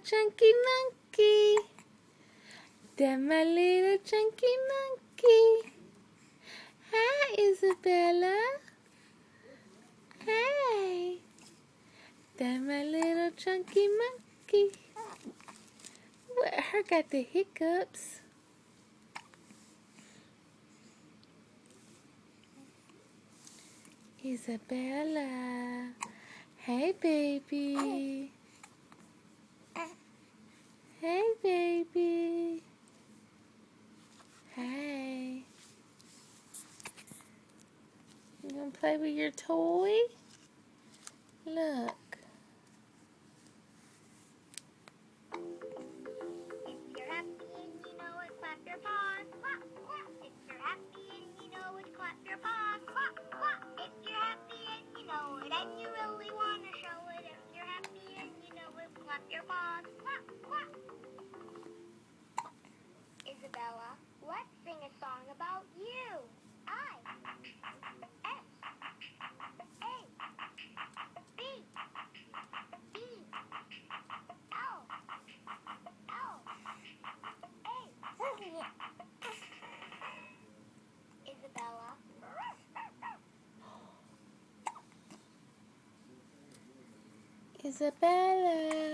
chunky monkey. They're my little chunky monkey. Hi, Isabella. Hey. They're my little chunky monkey. What, her got the hiccups. Isabella. Hey, baby. Hey, baby. Hey. You gonna play with your toy? Look. If you're happy and you know it, clap your paws. Clap, clap. If you're happy and you know it, clap your paws. Clap, clap. If you're happy and you know it, and you really want to show it. If you're happy and you know it, clap your paws. Clap, clap. Isabella, let's sing a song about you. I, S, A, B, B, L, L, A. Isabella. Isabella.